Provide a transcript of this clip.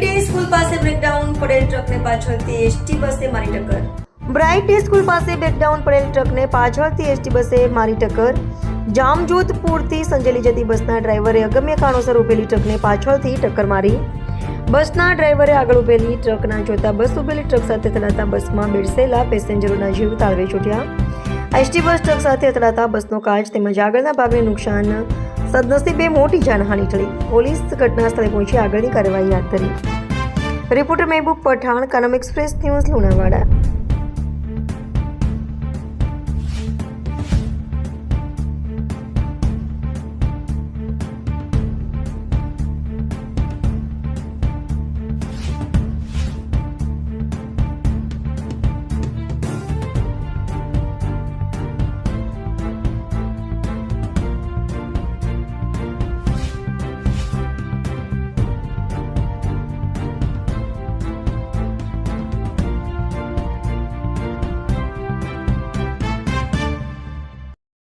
Bright school પાસે breakdown પડેલ ટ્રકને પાછળથી એસટી બસે મારી ટક્કર। બ્રાઇટ સ્કૂલ પાસે બ્રેકડાઉન પડેલ ટ્રકને પાછળથી એસટી બસે મારી ટક્કર। જામજોધપુરથી સંજેલી જતી બસના ડ્રાઈવરે અગમ્ય કારણોસર ઉભેલી ટ્રકને પાછળથી ટક્કર મારી। બસના ડ્રાઈવરે આગળ ઉભેલી ટ્રક ના જોતા બસ ઉભેલી ટ્રક સાથે અથડાતા બસમાં બેસેલા પેસેન્જરોના જીવ તાળવે છૂટ્યા। એસટી બસ ટ્રક સાથે અથડાતા બસનો કાચ તેમજ આગળના ભાગને નુકસાન। સદનસીબે મોટી જાનહાનિ ટળી। પોલીસ ઘટના સ્થળે પહોંચી આગળની કાર્યવાહી હાથ ધરી। Reporter Mehboob Pathan, Kanam express news, Lunawada.